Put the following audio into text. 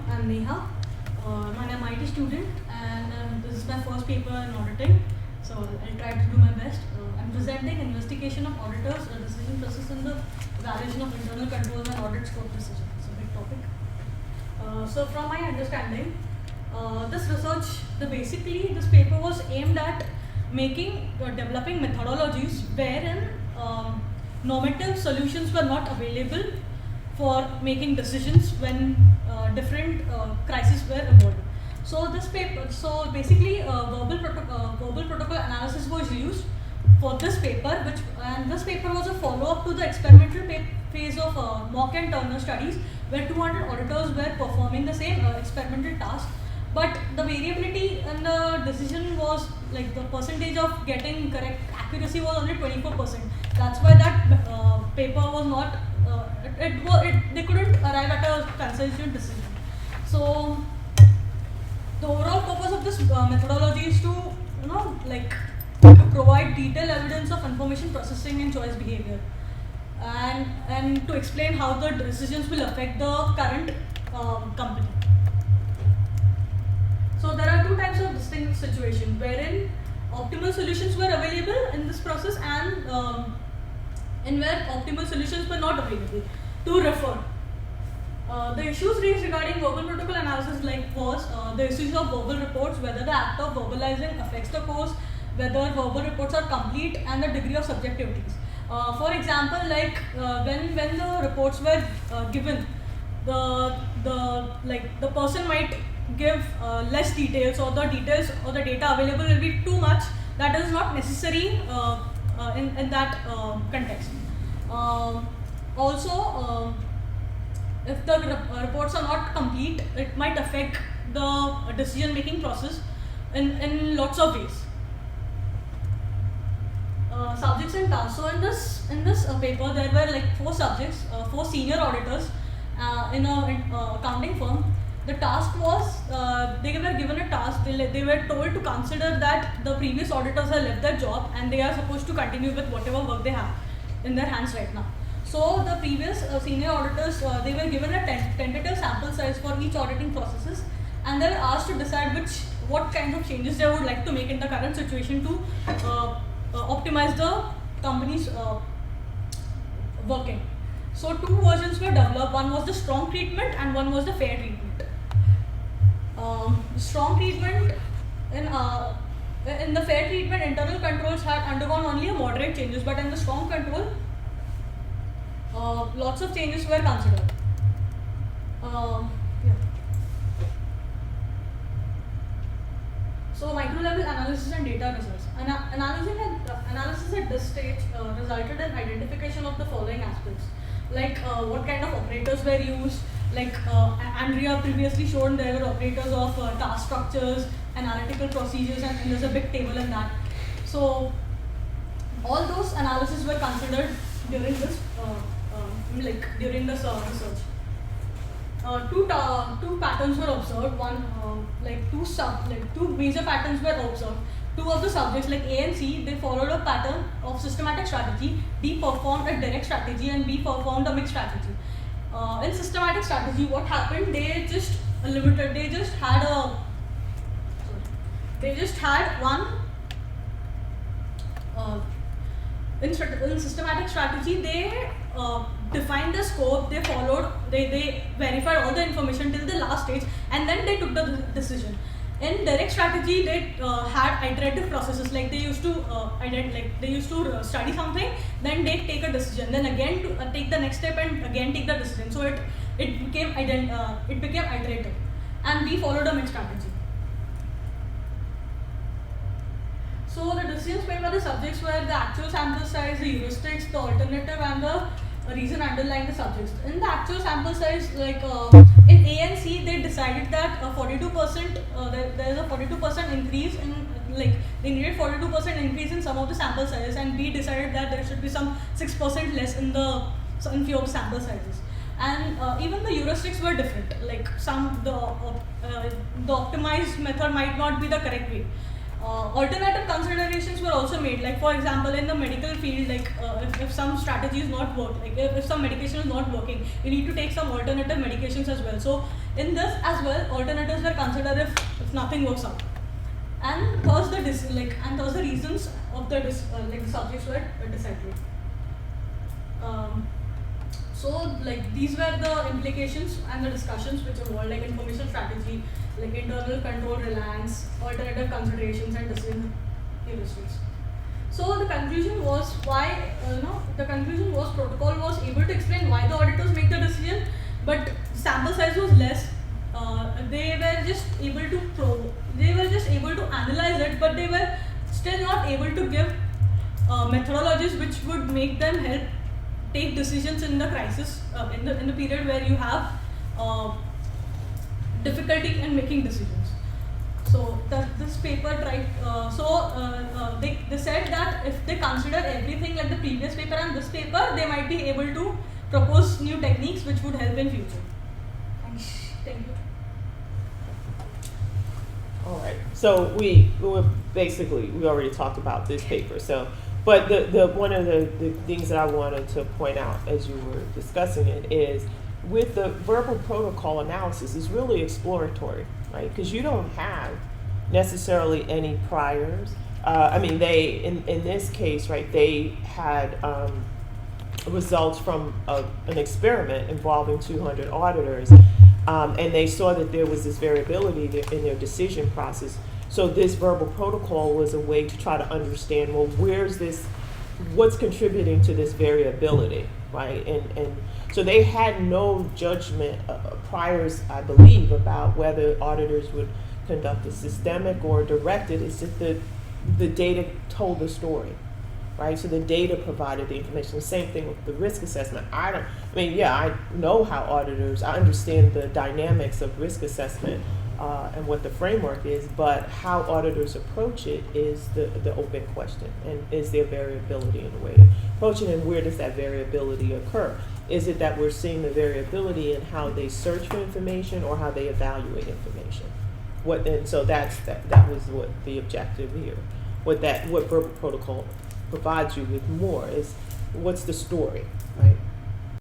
I'm Neha. I'm an MIT student, and this is my first paper in auditing. So I'll try to do my best. I'm presenting investigation of auditors, a decision process in the evaluation of internal controls and audit scope decision. It's a big topic. So from my understanding, this paper was aimed at developing methodologies wherein normative solutions were not available for making decisions when different crises were evolved. So basically, verbal protocol analysis was used for this paper, and this paper was a follow-up to the experimental phase of Mock and Turner studies, where 200 auditors were performing the same experimental task. But the variability in the decision was like the percentage of getting correct accuracy was only 24%. That's why that paper was not. They couldn't arrive at a consensus decision. So the overall purpose of this methodology is to to provide detailed evidence of information processing and choice behavior, and to explain how the decisions will affect the current company. So there are two types of distinct situations wherein optimal solutions were available in this process, and in where optimal solutions were not available. To refer, the issues raised regarding verbal protocol analysis was the issues of verbal reports, whether the act of verbalizing affects the course, whether verbal reports are complete, and the degree of subjectivities. For example, when the reports were given, the person might give less details, or the details or the data available will be too much that is not necessary in that context. Also, if the reports are not complete, it might affect the decision making process in lots of ways. Subjects and tasks. So in this paper, there were four subjects, four senior auditors in a accounting firm. The task was they were given a task. They were told to consider that the previous auditors have left their job and they are supposed to continue with whatever work they have in their hands right now. So the previous senior auditors, they were given a tentative sample size for each auditing processes, and they were asked to decide what kinds of changes they would like to make in the current situation to optimize the company's working. So two versions were developed. One was the strong treatment and one was the fair treatment. Strong treatment, in the fair treatment, internal controls had undergone only a moderate changes, but in the strong control, lots of changes were considered. So micro level analysis and data results. Analysis at this stage resulted in identification of the following aspects, what kind of operators were used. Andrea previously shown, there were operators of task structures, analytical procedures, and there's a big table in that. So all those analyses were considered during this research. Two patterns were observed. Two major patterns were observed. Two of the subjects, like A and C, they followed a pattern of systematic strategy. D performed a direct strategy, and B performed a mixed strategy. In systematic strategy, what happened? They just had one. In systematic strategy, they defined the scope. They verified all the information till the last stage, and then they took the decision. In direct strategy, they had iterative processes. They used to study something, then they take a decision, then again to take the next step, and again take the decision. So it became iterative, and we followed a mixed strategy. So the decisions made by the subjects were the actual sample size, the heuristics, the alternative, and the reason underlying the subjects. In the actual sample size, in A and C, they decided that 42%. There is a 42% increase in they needed 42% increase in some of the sample sizes, and B decided that there should be some 6% less in few of the sample sizes. And even the heuristics were different. The optimized method might not be the correct way. alternative considerations were also made. Like for example, in the medical field, like if some strategy is not work, like if some medication is not working, you need to take some alternative medications as well. So in this as well, alternatives were considered if nothing works out. And thus the reasons of the the subjects were decided. So like these were the implications and the discussions which involved like information strategy, like internal control reliance, alternative considerations and decision heuristics. So the conclusion was the conclusion was protocol was able to explain why the auditors make the decision, but sample size was less. They were just able to analyze it, but they were still not able to give methodologies which would make them help take decisions in the crisis, in the period where you have difficulty in making decisions. So this paper tried. They said that if they consider everything like the previous paper and this paper, they might be able to propose new techniques which would help in future. Thank you. All right. So we already talked about this paper. So, but the one of the things that I wanted to point out as you were discussing it is with the verbal protocol analysis is really exploratory, right? Because you don't have necessarily any priors. They in this case, right? They had results from an experiment involving 200 auditors. And they saw that there was this variability in their decision process. So this verbal protocol was a way to try to understand, well, what's contributing to this variability, right? And so they had no judgment priors, I believe, about whether auditors would conduct a systemic or directed. It's just the data told the story. Right, so the data provided the information. The same thing with the risk assessment. I know how auditors, I understand the dynamics of risk assessment and what the framework is, but how auditors approach it is the open question. And is there variability in the way to approach it, and where does that variability occur? Is it that we're seeing the variability in how they search for information or how they evaluate information? So that was what the objective here. What verbal protocol provides you with more is what's the story, right?